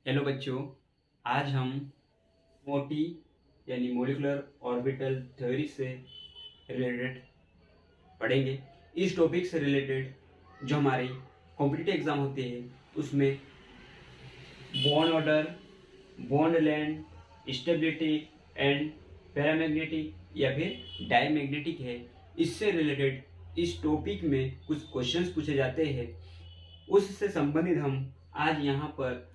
Hello बच्चों, आज हम मोटी यानी मोलिकुलर ऑर्बिटल थ्योरी से रिलेटेड पढ़ेंगे। इस टॉपिक से रिलेटेड जो हमारे कॉम्पिटिटिव एग्जाम होते हैं उसमें bond order, bond length, stability and paramagnetic या फिर डायमैग्नेटिक है, इससे रिलेटेड इस टॉपिक में कुछ क्वेश्चंस पूछे जाते हैं। उससे संबंधित हम आज यहाँ पर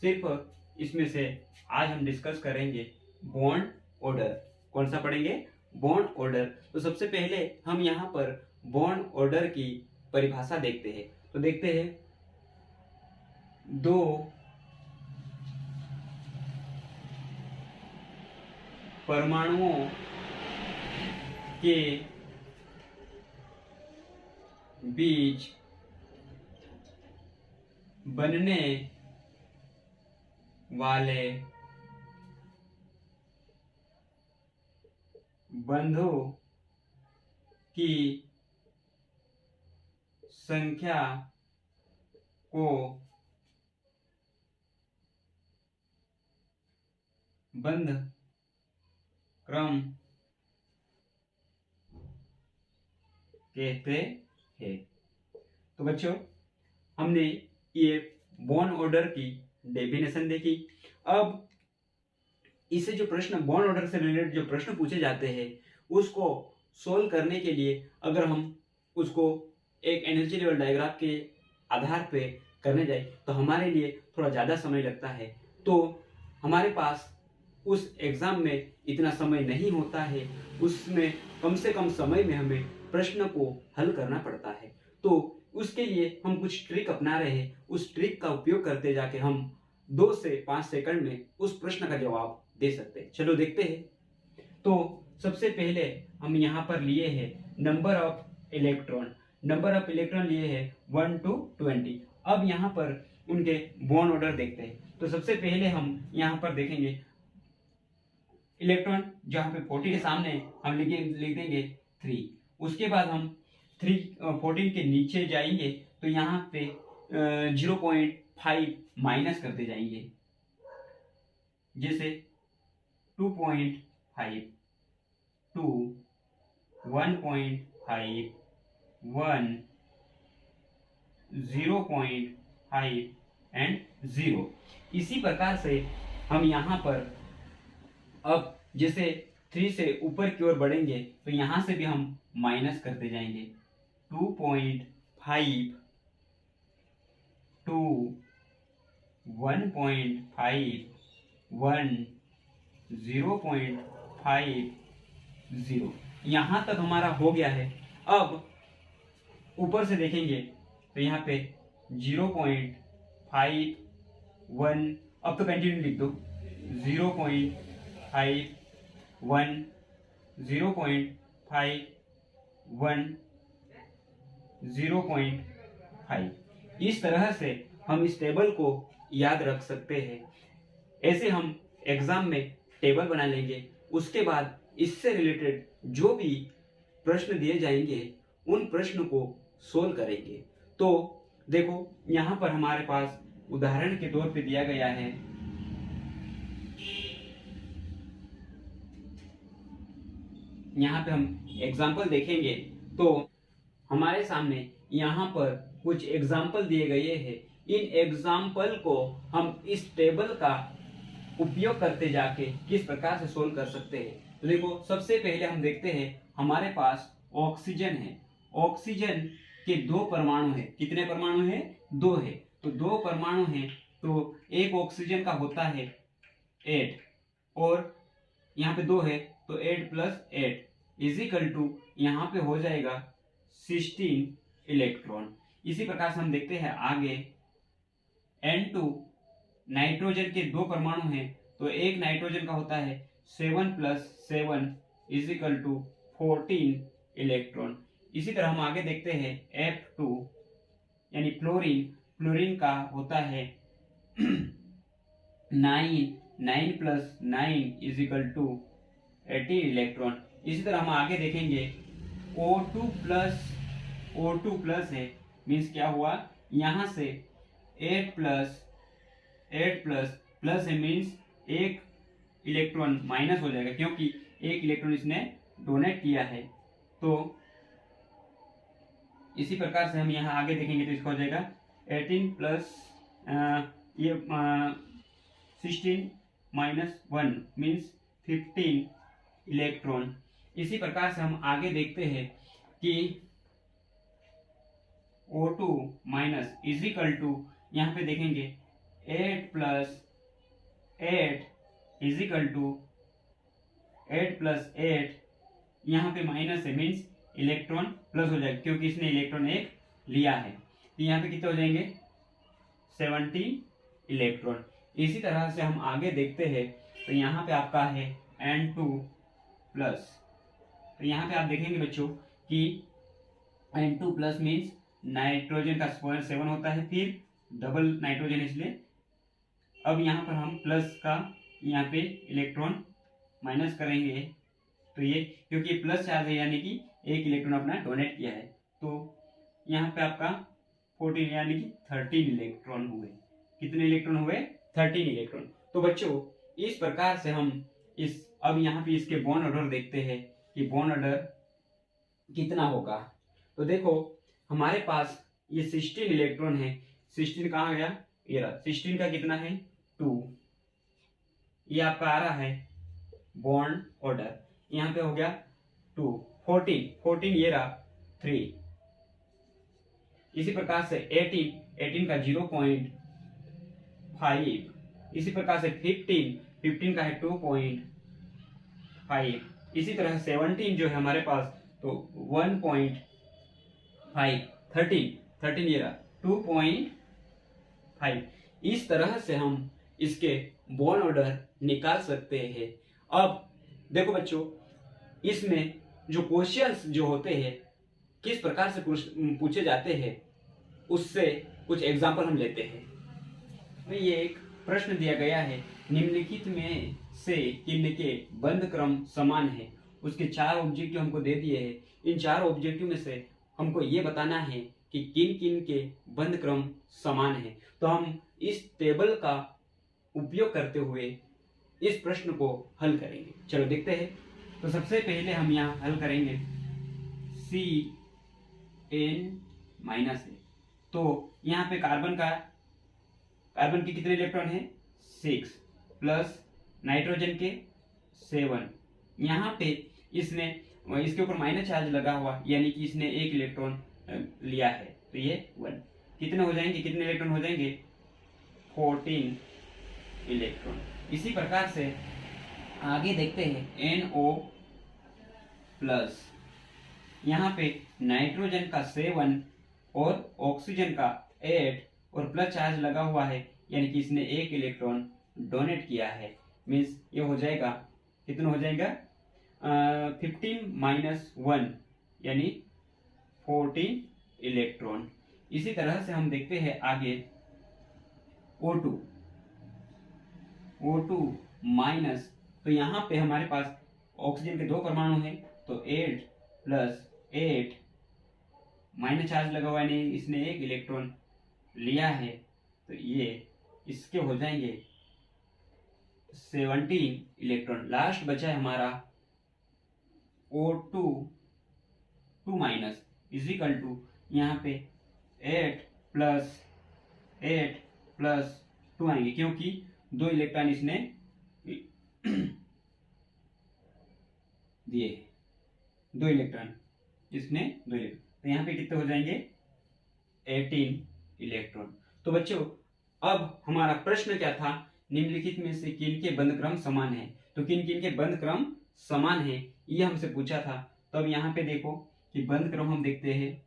सिर्फ इसमें से आज हम डिस्कस करेंगे बॉन्ड ऑर्डर। कौन सा पढ़ेंगे? Bond order. तो सबसे पहले हम यहाँ पर बॉन्ड ऑर्डर की परिभाषा देखते हैं। तो देखते हैं, दो परमाणुओं के बीच बनने वाले बंधों की संख्या को बंध क्रम कहते हैं। तो बच्चों, हमने ये बॉन्ड ऑर्डर की डेफिनेशन देखी। अब इससे जो प्रश्न बॉन्ड ऑर्डर से रिलेटेड जो प्रश्न पूछे जाते हैं उसको सोल्व करने के लिए अगर हम उसको एक एनर्जी लेवल डायग्राम के आधार पे करने जाए तो हमारे लिए थोड़ा ज़्यादा समय लगता है। तो हमारे पास उस एग्ज़ाम में इतना समय नहीं होता है, उसमें कम से कम समय में हमें प्रश्न को हल करना पड़ता है। तो उसके लिए हम कुछ ट्रिक अपना रहे हैं। उस ट्रिक का उपयोग करते जाके हम 2 से 5 सेकंड में उस प्रश्न का जवाब दे सकते हैं। चलो देखते हैं। तो सबसे पहले हम यहाँ पर लिए हैं number of electron. Number of electron लिए हैं 1 to 20। अब यहाँ पर उनके बॉन्ड ऑर्डर देखते हैं। तो सबसे पहले हम यहाँ पर देखेंगे इलेक्ट्रॉन, जहाँ पे 40 के सामने हम लिख देंगे 3। उसके बाद हम 14 के नीचे जाएंगे तो यहाँ पे 0.5 माइनस करते जाएंगे, जैसे 2.5, 2, 1.5, 1, 0.5 एंड 0। इसी प्रकार से हम यहाँ पर अब जैसे 3 से ऊपर की ओर बढ़ेंगे तो यहाँ से भी हम माइनस करते जाएंगे। 2.5, 2, 1.5, 1, 0.5, 0। यहाँ तक हमारा हो गया है। अब ऊपर से देखेंगे तो यहाँ पे 0.5, 1, अब तो कंटिन्यू लिख दो, 0.5, 1, 0.5, 1, 0.5। इस तरह से हम इस टेबल को याद रख सकते हैं। ऐसे हम एग्जाम में टेबल बना लेंगे। उसके बाद इससे रिलेटेड जो भी प्रश्न दिए जाएंगे उन प्रश्न को सोल्व करेंगे। तो देखो, यहाँ पर हमारे पास उदाहरण के तौर पे दिया गया है, यहाँ पे हम एग्जाम्पल देखेंगे तो हमारे सामने यहाँ पर कुछ एग्जाम्पल दिए गए हैं। इन एग्जाम्पल को हम इस टेबल का उपयोग करते जाके किस प्रकार से सोल्व कर सकते हैं। तो देखो, सबसे पहले हम देखते हैं हमारे पास ऑक्सीजन है। ऑक्सीजन के 2 परमाणु है। कितने परमाणु है? 2 है। तो 2 परमाणु हैं तो एक ऑक्सीजन का होता है 8 और यहाँ पे 2 है तो 8 + 8 इजिकल टू यहाँ पे हो जाएगा 16 इलेक्ट्रॉन। इसी प्रकार से हम देखते हैं आगे N2, नाइट्रोजन के 2 परमाणु हैं तो एक नाइट्रोजन का होता है 7 + 7 इजिकल टू 14 इलेक्ट्रॉन। इसी तरह हम आगे देखते हैं F2 यानी फ्लोरीन। फ्लोरीन का होता है 9 + 9 इजिकल टू 18 इलेक्ट्रॉन। इसी तरह हम आगे देखेंगे O2 प्लस है, मीन्स क्या हुआ, यहाँ से 8 + 8 प्लस प्लस है मीन्स एक इलेक्ट्रॉन माइनस हो जाएगा क्योंकि एक इलेक्ट्रॉन इसने डोनेट किया है। तो इसी प्रकार से हम यहाँ आगे देखेंगे तो इसका हो जाएगा 18 प्लस ये 16 माइनस 1 मीन्स 15 इलेक्ट्रॉन। इसी प्रकार से हम आगे देखते हैं कि O2 माइनस इजिकल टू यहाँ पे देखेंगे 8 प्लस 8 इजिकल टू 8 प्लस 8 यहाँ पे माइनस है मीन्स इलेक्ट्रॉन प्लस हो जाएगा क्योंकि इसने इलेक्ट्रॉन एक लिया है। तो यहाँ पे कितने हो जाएंगे 17 इलेक्ट्रॉन। इसी तरह से हम आगे देखते हैं तो यहाँ पे आपका है N2 प्लस। तो यहाँ पे आप देखेंगे बच्चों कि N2 प्लस मीन्स नाइट्रोजन का स्क्वायर 7 होता है, फिर डबल नाइट्रोजन, इसलिए अब यहाँ पर हम प्लस का यहाँ पे इलेक्ट्रॉन माइनस करेंगे तो ये क्योंकि प्लस चार्ज है यानी कि एक इलेक्ट्रॉन अपना डोनेट किया है। तो यहाँ पे आपका 14 यानी कि 13 इलेक्ट्रॉन हुए। कितने इलेक्ट्रॉन हुए 13 इलेक्ट्रॉन। तो बच्चों इस प्रकार से हम इस अब यहाँ पे इसके बॉन्ड ऑर्डर देखते हैं कि बॉन्ड ऑर्डर कितना होगा। तो देखो हमारे पास ये 16 इलेक्ट्रॉन है। 16 कहाँ गया, ये रहा। 16 का कितना है 2, ये आपका आ रहा है बॉन्ड ऑर्डर। यहाँ पे हो गया 2, 14 ये रहा 3। इसी प्रकार से 18 का 0.5। इसी प्रकार से 15 का है 2.5। इसी तरह 17 जो है हमारे पास तो 1.5। 13 ये रहा 2.5। इस तरह से हम इसके बॉन्ड ऑर्डर निकाल सकते हैं। अब देखो बच्चों इसमें जो क्वेश्चंस जो होते हैं किस प्रकार से पूछे जाते हैं उससे कुछ एग्जांपल हम लेते हैं। तो ये एक प्रश्न दिया गया है, निम्नलिखित में से किन के बंद क्रम समान है। उसके 4 ऑब्जेक्टिव हमको दे दिए हैं। इन 4 ऑब्जेक्टिव में से हमको ये बताना है कि किन किन के बंद क्रम समान है। तो हम इस टेबल का उपयोग करते हुए इस प्रश्न को हल करेंगे। चलो देखते हैं। तो सबसे पहले हम यहाँ हल करेंगे CN-। तो यहाँ पे कार्बन के कितने इलेक्ट्रॉन है 6 प्लस नाइट्रोजन के 7। यहाँ पे इसने इसके ऊपर माइनस चार्ज लगा हुआ यानी कि इसने एक इलेक्ट्रॉन लिया है तो ये 1। कितने हो जाएंगे, कितने इलेक्ट्रॉन हो जाएंगे 14 इलेक्ट्रॉन। इसी प्रकार से आगे देखते हैं NO प्लस। यहाँ पे नाइट्रोजन का 7 और ऑक्सीजन का 8 और प्लस चार्ज लगा हुआ है यानी कि इसने एक इलेक्ट्रॉन डोनेट किया है। मीन्स ये हो जाएगा कितना हो जाएगा 15 माइनस 1 यानी 14 इलेक्ट्रॉन। इसी तरह से हम देखते हैं आगे O2 माइनस। तो यहाँ पे हमारे पास ऑक्सीजन के 2 परमाणु हैं तो 8 प्लस 8 माइनस चार्ज लगा हुआ है, इसने एक इलेक्ट्रॉन लिया है तो ये इसके हो जाएंगे 17 इलेक्ट्रॉन। लास्ट बचा है हमारा O2 माइनस इजिकल टू यहाँ पे 8 प्लस 2 आएंगे क्योंकि 2 इलेक्ट्रॉन इसने दिए, 2 इलेक्ट्रॉन इसने 2 इलेक्ट्रॉन। तो यहाँ पे कितने हो जाएंगे 18 इलेक्ट्रॉन। तो बच्चों अब हमारा प्रश्न क्या था, निम्नलिखित में से किन के बंध क्रम समान है। तो किन किन के बंध क्रम समान है ये हमसे पूछा था। तो अब यहाँ पे देखो कि बंध क्रम हम देखते हैं।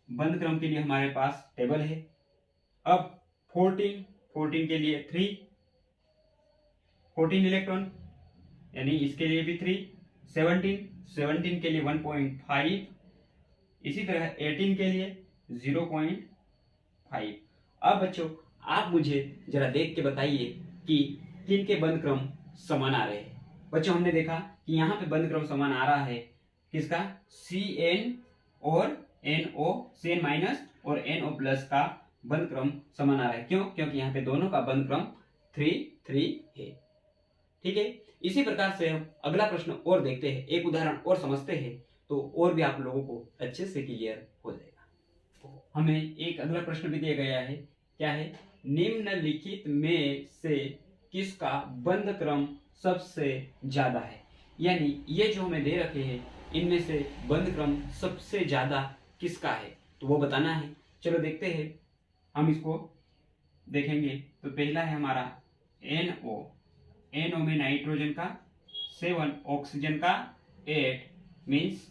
बंध क्रम के लिए हमारे पास टेबल है। अब 14 के लिए 14 इलेक्ट्रॉन यानी इसके लिए भी 3। 17 के लिए 1.5। इसी तरह 18 के लिए 0.5। अब बच्चों आप मुझे जरा देख के बताइए कि किन के बंध क्रम समान आ रहे हैं। बच्चों हमने देखा कि यहाँ पे बंध क्रम समान आ रहा है किसका, CN और NO, CN माइनस और NO प्लस का बंद क्रम समान आ रहा है। क्यों? क्योंकि यहाँ पे दोनों का बंद क्रम 3 3 है। ठीक है, इसी प्रकार से हम अगला प्रश्न और देखते हैं, एक उदाहरण और समझते हैं, तो और भी आप लोगों को अच्छे से क्लियर हो जाएगा। हमें एक अगला प्रश्न भी दिया गया है, क्या है? निम्नलिखित में से किसका बंद क्रम सबसे ज्यादा है? यानी ये जो हमें दे रखे हैं, इनमें से बंद क्रम सबसे ज्यादा किसका है, तो वो बताना है। चलो देखते हैं, हम इसको देखेंगे। तो पहला है हमारा NO। NO में नाइट्रोजन का 7, ऑक्सीजन का 8, मीन्स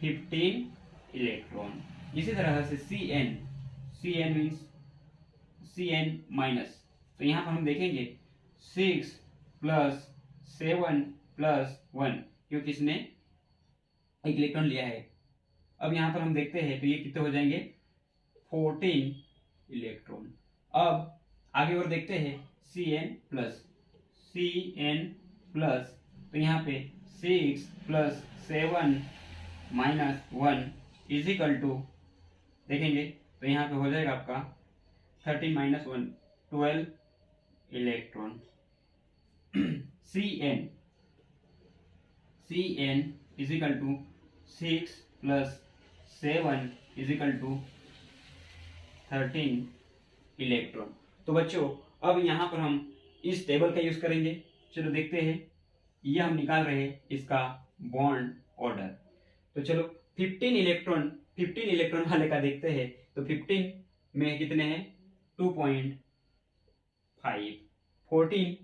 15 इलेक्ट्रॉन। इसी तरह से CN मीन्स CN माइनस। तो यहाँ पर हम देखेंगे 6 प्लस 7 प्लस 1, क्योंकि इसने एक इलेक्ट्रॉन लिया है। अब यहाँ पर हम देखते हैं तो ये कितने हो जाएंगे? 14 इलेक्ट्रॉन। अब आगे और देखते हैं CN प्लस, तो यहाँ पे 6 plus 7 minus 1 is equal to, देखेंगे तो यहाँ पे हो जाएगा आपका 13 minus 1 12 electron. CN is equal to 6 plus 7 is equal to 13 electron. तो बच्चों अब यहाँ पर हम इस टेबल का यूज करेंगे। चलो देखते हैं, ये हम निकाल रहे हैं इसका बॉन्ड ऑर्डर। तो चलो 15 इलेक्ट्रॉन वाले का देखते हैं। तो 15 में कितने हैं? 2.5, 14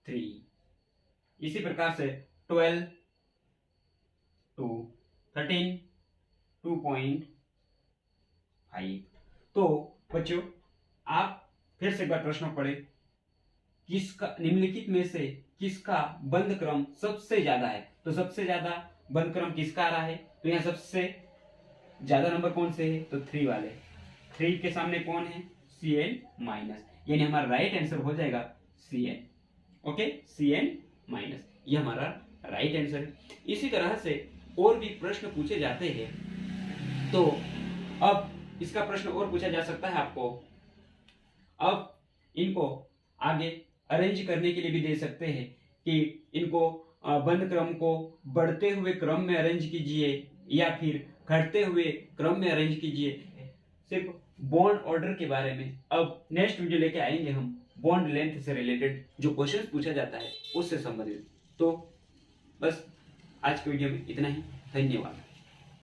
3, इसी प्रकार से 12 2, 13 2.5। तो बच्चों आप फिर से एक बार प्रश्न पढ़े, किसका निम्नलिखित में से किसका बंद क्रम सबसे ज्यादा है? तो सबसे ज्यादा बंद क्रम किसका आ रहा है? तो यहाँ सबसे ज्यादा नंबर कौन से है? तो 3 वाले। 3 के सामने कौन है? CN माइनस, यानी हमारा राइट आंसर हो जाएगा CN। ओके, CN माइनस, ये हमारा राइट आंसर है। इसी तरह से और भी प्रश्न पूछे जाते हैं। तो अब इसका प्रश्न और पूछा जा सकता है आपको। अब इनको आगे अरेंज करने के लिए भी दे सकते हैं कि इनको बंद क्रम को बढ़ते हुए क्रम में अरेंज कीजिए या फिर घटते हुए क्रम में अरेंज कीजिए। सिर्फ बॉन्ड ऑर्डर के बारे में अब नेक्स्ट वीडियो लेके आएंगे हम, बॉन्ड लेंथ से रिलेटेड जो क्वेश्चन पूछा जाता है उससे संबंधित। तो बस आज के वीडियो में इतना ही। धन्यवाद।